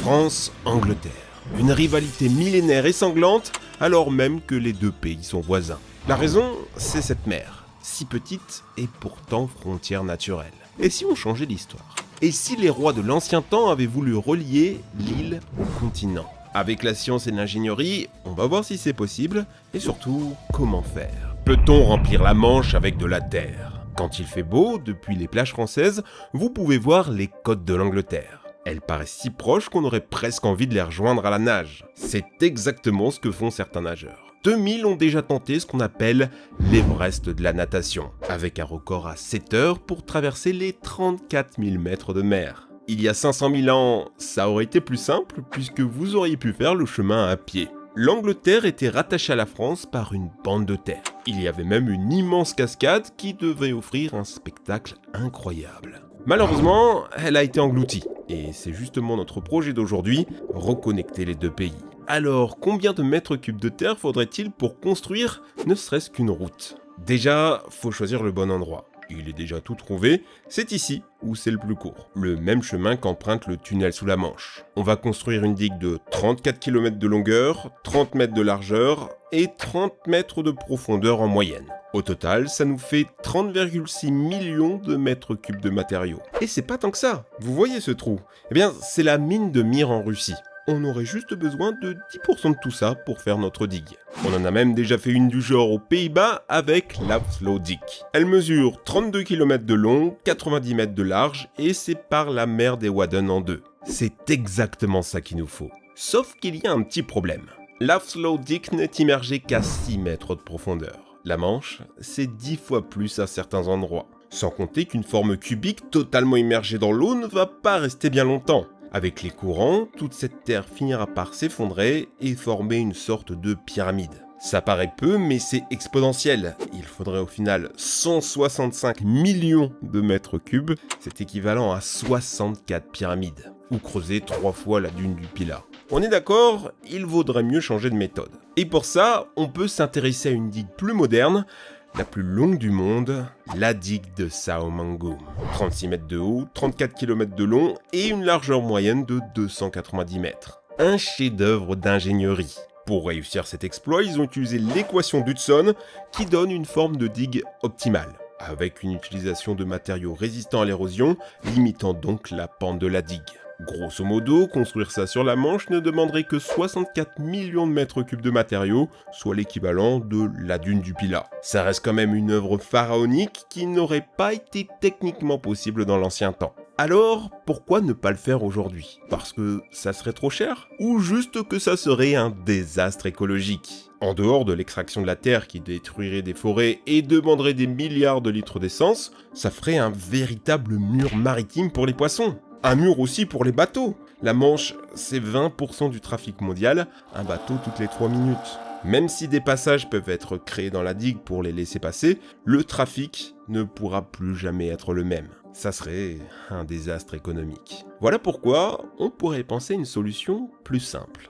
France-Angleterre. Une rivalité millénaire et sanglante, alors même que les deux pays sont voisins. La raison, c'est cette mer, si petite et pourtant frontière naturelle. Et si on changeait l'histoire? Et si les rois de l'ancien temps avaient voulu relier l'île au continent? Avec la science et l'ingénierie, on va voir si c'est possible, et surtout, comment faire. Peut-on remplir la Manche avec de la terre? Quand il fait beau, depuis les plages françaises, vous pouvez voir les côtes de l'Angleterre. Elles paraissent si proches qu'on aurait presque envie de les rejoindre à la nage. C'est exactement ce que font certains nageurs. 2000 ont déjà tenté ce qu'on appelle l'Everest de la natation, avec un record à 7 heures pour traverser les 34 000 mètres de mer. Il y a 500 000 ans, ça aurait été plus simple puisque vous auriez pu faire le chemin à pied. L'Angleterre était rattachée à la France par une bande de terre. Il y avait même une immense cascade qui devait offrir un spectacle incroyable. Malheureusement, elle a été engloutie. Et c'est justement notre projet d'aujourd'hui, reconnecter les deux pays. Alors, combien de mètres cubes de terre faudrait-il pour construire ne serait-ce qu'une route? Déjà, faut choisir le bon endroit. Il est déjà tout trouvé, c'est ici où c'est le plus court. Le même chemin qu'emprunte le tunnel sous la Manche. On va construire une digue de 34 km de longueur, 30 mètres de largeur et 30 mètres de profondeur en moyenne. Au total, ça nous fait 30,6 millions de mètres cubes de matériaux. Et c'est pas tant que ça. Vous voyez ce trou? Eh bien, c'est la mine de Mir en Russie. On aurait juste besoin de 10% de tout ça pour faire notre digue. On en a même déjà fait une du genre aux Pays-Bas avec l'Afsluitdijk. Elle mesure 32 km de long, 90 mètres de large et sépare la mer des Wadden en deux. C'est exactement ça qu'il nous faut. Sauf qu'il y a un petit problème. L'Afsluitdijk n'est immergé qu'à 6 mètres de profondeur. La Manche, c'est 10 fois plus à certains endroits. Sans compter qu'une forme cubique totalement immergée dans l'eau ne va pas rester bien longtemps. Avec les courants, toute cette terre finira par s'effondrer et former une sorte de pyramide. Ça paraît peu, mais c'est exponentiel. Il faudrait au final 165 millions de mètres cubes, c'est équivalent à 64 pyramides, ou creuser 3 fois la dune du Pilat. On est d'accord, il vaudrait mieux changer de méthode. Et pour ça, on peut s'intéresser à une digue plus moderne, la plus longue du monde, la digue de Saomangoum. 36 mètres de haut, 34 km de long et une largeur moyenne de 290 mètres. Un chef-d'œuvre d'ingénierie. Pour réussir cet exploit, ils ont utilisé l'équation d'Hudson qui donne une forme de digue optimale, avec une utilisation de matériaux résistants à l'érosion, limitant donc la pente de la digue. Grosso modo, construire ça sur la Manche ne demanderait que 64 millions de mètres cubes de matériaux, soit l'équivalent de la dune du Pilat. Ça reste quand même une œuvre pharaonique qui n'aurait pas été techniquement possible dans l'ancien temps. Alors, pourquoi ne pas le faire aujourd'hui? Parce que ça serait trop cher? Ou juste que ça serait un désastre écologique? En dehors de l'extraction de la terre qui détruirait des forêts et demanderait des milliards de litres d'essence, ça ferait un véritable mur maritime pour les poissons. Un mur aussi pour les bateaux. La Manche, c'est 20% du trafic mondial, un bateau toutes les 3 minutes. Même si des passages peuvent être créés dans la digue pour les laisser passer, le trafic ne pourra plus jamais être le même. Ça serait un désastre économique. Voilà pourquoi on pourrait penser à une solution plus simple.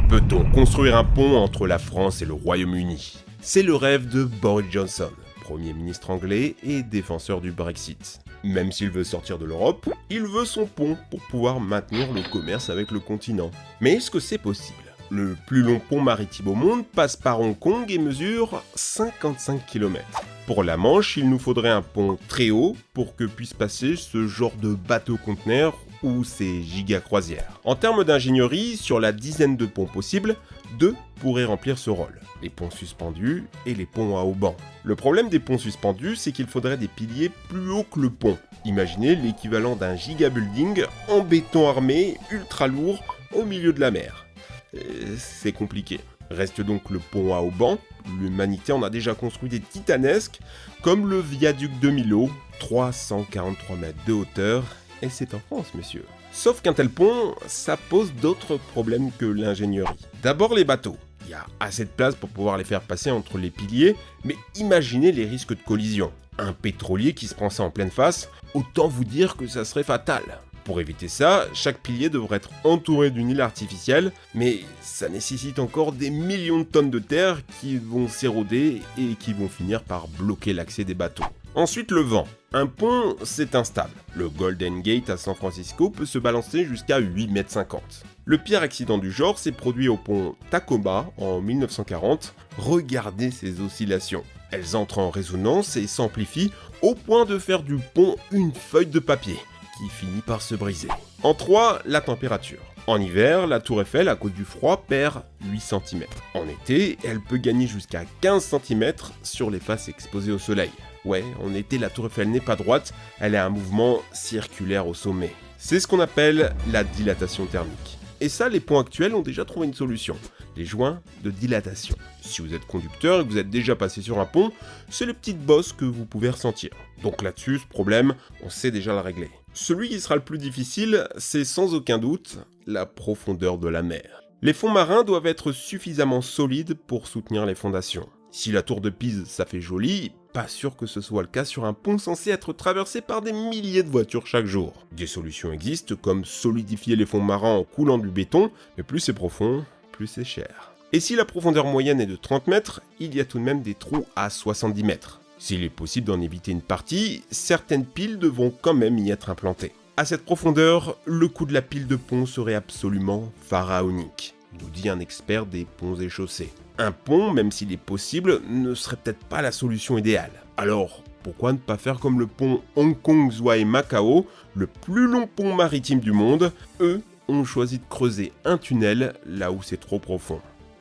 Peut-on construire un pont entre la France et le Royaume-Uni? C'est le rêve de Boris Johnson, Premier ministre anglais et défenseur du Brexit. Même s'il veut sortir de l'Europe, il veut son pont pour pouvoir maintenir le commerce avec le continent. Mais est-ce que c'est possible? Le plus long pont maritime au monde passe par Hong Kong et mesure 55 km. Pour la Manche, il nous faudrait un pont très haut pour que puisse passer ce genre de bateau-conteneur ou ces giga-croisières. En termes d'ingénierie, sur la dizaine de ponts possibles, 2 pourraient remplir ce rôle. Les ponts suspendus et les ponts à haubans. Le problème des ponts suspendus, c'est qu'il faudrait des piliers plus hauts que le pont. Imaginez l'équivalent d'un giga-building en béton armé, ultra lourd, au milieu de la mer. C'est compliqué. Reste donc le pont à haubans. L'humanité en a déjà construit des titanesques, comme le viaduc de Milo, 343 mètres de hauteur, et c'est en France, monsieur. Sauf qu'un tel pont, ça pose d'autres problèmes que l'ingénierie. D'abord les bateaux. Il y a assez de place pour pouvoir les faire passer entre les piliers, mais imaginez les risques de collision. Un pétrolier qui se prend ça en pleine face, autant vous dire que ça serait fatal. Pour éviter ça, chaque pilier devrait être entouré d'une île artificielle, mais ça nécessite encore des millions de tonnes de terre qui vont s'éroder et qui vont finir par bloquer l'accès des bateaux. Ensuite le vent. Un pont, c'est instable. Le Golden Gate à San Francisco peut se balancer jusqu'à 8,50 m. Le pire accident du genre s'est produit au pont Tacoma en 1940. Regardez ces oscillations. Elles entrent en résonance et s'amplifient au point de faire du pont une feuille de papier, qui finit par se briser. En 3, la température. En hiver, la tour Eiffel, à cause du froid, perd 8 cm. En été, elle peut gagner jusqu'à 15 cm sur les faces exposées au soleil. Ouais, en été, la tour Eiffel n'est pas droite, elle a un mouvement circulaire au sommet. C'est ce qu'on appelle la dilatation thermique. Et ça, les ponts actuels ont déjà trouvé une solution, les joints de dilatation. Si vous êtes conducteur et que vous êtes déjà passé sur un pont, c'est le petit boss que vous pouvez ressentir. Donc là-dessus, ce problème, on sait déjà le régler. Celui qui sera le plus difficile, c'est sans aucun doute la profondeur de la mer. Les fonds marins doivent être suffisamment solides pour soutenir les fondations. Si la tour de Pise, ça fait joli, pas sûr que ce soit le cas sur un pont censé être traversé par des milliers de voitures chaque jour. Des solutions existent comme solidifier les fonds marins en coulant du béton, mais plus c'est profond, plus c'est cher. Et si la profondeur moyenne est de 30 mètres, il y a tout de même des trous à 70 mètres. S'il est possible d'en éviter une partie, certaines piles devront quand même y être implantées. À cette profondeur, le coût de la pile de pont serait absolument pharaonique, nous dit un expert des ponts et chaussées. Un pont, même s'il est possible, ne serait peut-être pas la solution idéale. Alors, pourquoi ne pas faire comme le pont Hong Kong-Zhuhai-Macao, le plus long pont maritime du monde? Eux ont choisi de creuser un tunnel là où c'est trop profond.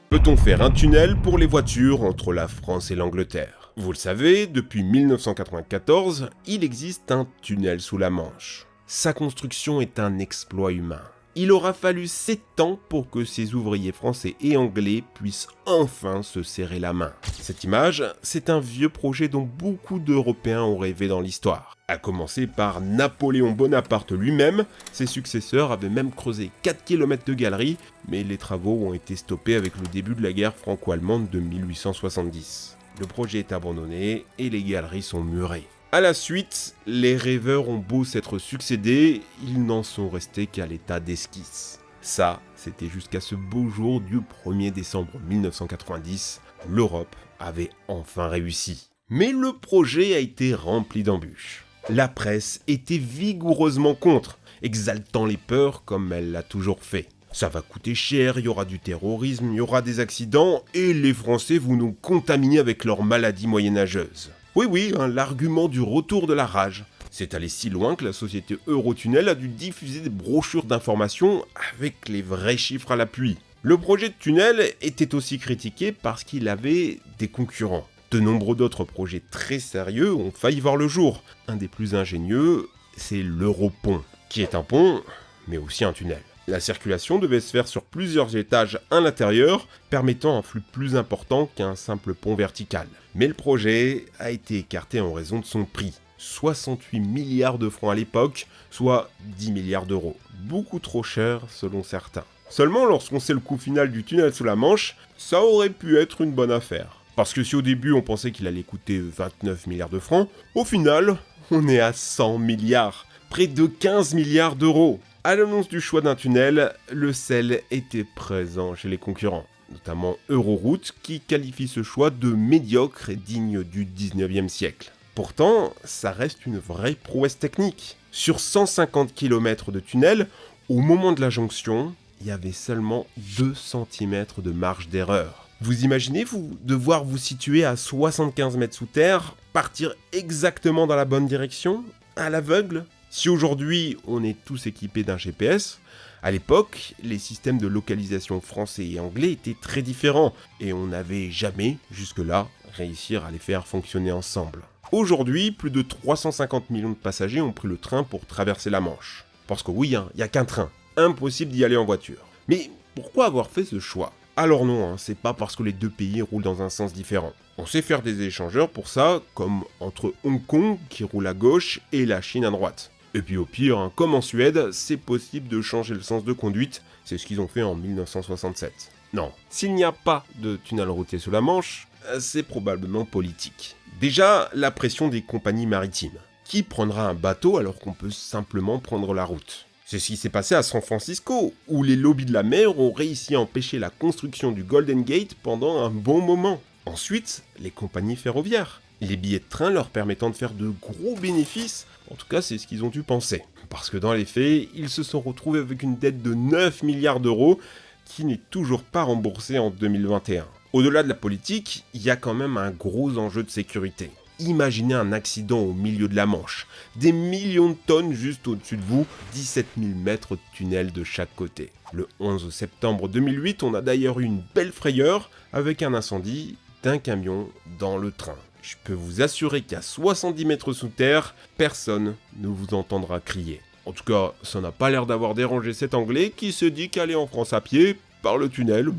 Peut-on faire un tunnel pour les voitures entre la France et l'Angleterre? Vous le savez, depuis 1994, il existe un tunnel sous la Manche. Sa construction est un exploit humain. Il aura fallu 7 ans pour que ces ouvriers français et anglais puissent enfin se serrer la main. Cette image, c'est un vieux projet dont beaucoup d'Européens ont rêvé dans l'histoire. À commencer par Napoléon Bonaparte lui-même, ses successeurs avaient même creusé 4 km de galeries, mais les travaux ont été stoppés avec le début de la guerre franco-allemande de 1870. Le projet est abandonné et les galeries sont murées. À la suite, les rêveurs ont beau s'être succédés, ils n'en sont restés qu'à l'état d'esquisse. Ça, c'était jusqu'à ce beau jour du 1er décembre 1990, l'Europe avait enfin réussi. Mais le projet a été rempli d'embûches. La presse était vigoureusement contre, exaltant les peurs comme elle l'a toujours fait. Ça va coûter cher, il y aura du terrorisme, il y aura des accidents, et les Français vont nous contaminer avec leurs maladies moyenâgeuses. Oui, l'argument du retour de la rage. C'est allé si loin que la société Eurotunnel a dû diffuser des brochures d'information avec les vrais chiffres à l'appui. Le projet de tunnel était aussi critiqué parce qu'il avait des concurrents. De nombreux d'autres projets très sérieux ont failli voir le jour. Un des plus ingénieux, c'est l'Europont, qui est un pont, mais aussi un tunnel. La circulation devait se faire sur plusieurs étages à l'intérieur, permettant un flux plus important qu'un simple pont vertical. Mais le projet a été écarté en raison de son prix. 68 milliards de francs à l'époque, soit 10 milliards d'euros. Beaucoup trop cher selon certains. Seulement, lorsqu'on sait le coût final du tunnel sous la Manche, ça aurait pu être une bonne affaire. Parce que si au début on pensait qu'il allait coûter 29 milliards de francs, au final, on est à 100 milliards. Près de 15 milliards d'euros. À l'annonce du choix d'un tunnel, le sel était présent chez les concurrents, notamment Euroroute, qui qualifie ce choix de médiocre et digne du 19e siècle. Pourtant, ça reste une vraie prouesse technique. Sur 150 km de tunnel, au moment de la jonction, il y avait seulement 2 cm de marge d'erreur. Vous imaginez devoir vous situer à 75 mètres sous terre, partir exactement dans la bonne direction, à l'aveugle? Si aujourd'hui on est tous équipés d'un GPS, à l'époque, les systèmes de localisation français et anglais étaient très différents et on n'avait jamais, jusque-là, réussi à les faire fonctionner ensemble. Aujourd'hui, plus de 350 millions de passagers ont pris le train pour traverser la Manche. Parce que oui, il n'y a qu'un train, impossible d'y aller en voiture. Mais pourquoi avoir fait ce choix? Alors non, c'est pas parce que les deux pays roulent dans un sens différent. On sait faire des échangeurs pour ça, comme entre Hong Kong qui roule à gauche et la Chine à droite. Et puis au pire, comme en Suède, c'est possible de changer le sens de conduite, c'est ce qu'ils ont fait en 1967. Non, s'il n'y a pas de tunnel routier sous la Manche, c'est probablement politique. Déjà, la pression des compagnies maritimes. Qui prendra un bateau alors qu'on peut simplement prendre la route? C'est ce qui s'est passé à San Francisco, où les lobbies de la mer ont réussi à empêcher la construction du Golden Gate pendant un bon moment. Ensuite, les compagnies ferroviaires. Les billets de train leur permettant de faire de gros bénéfices, en tout cas c'est ce qu'ils ont dû penser. Parce que dans les faits, ils se sont retrouvés avec une dette de 9 milliards d'euros qui n'est toujours pas remboursée en 2021. Au-delà de la politique, il y a quand même un gros enjeu de sécurité. Imaginez un accident au milieu de la Manche, des millions de tonnes juste au-dessus de vous, 17 000 mètres de tunnel de chaque côté. Le 11 septembre 2008, on a d'ailleurs eu une belle frayeur avec un incendie d'un camion dans le train. Je peux vous assurer qu'à 70 mètres sous terre, personne ne vous entendra crier. En tout cas, ça n'a pas l'air d'avoir dérangé cet Anglais qui se dit qu'aller en France à pied, par le tunnel,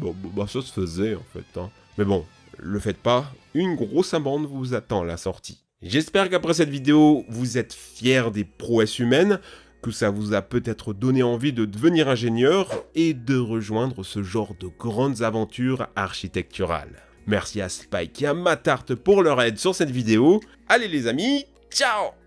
ça se faisait en fait. Mais bon, le faites pas, une grosse amende vous attend à la sortie. J'espère qu'après cette vidéo, vous êtes fiers des prouesses humaines, que ça vous a peut-être donné envie de devenir ingénieur et de rejoindre ce genre de grandes aventures architecturales. Merci à Spike et à Matarte pour leur aide sur cette vidéo. Allez les amis, ciao!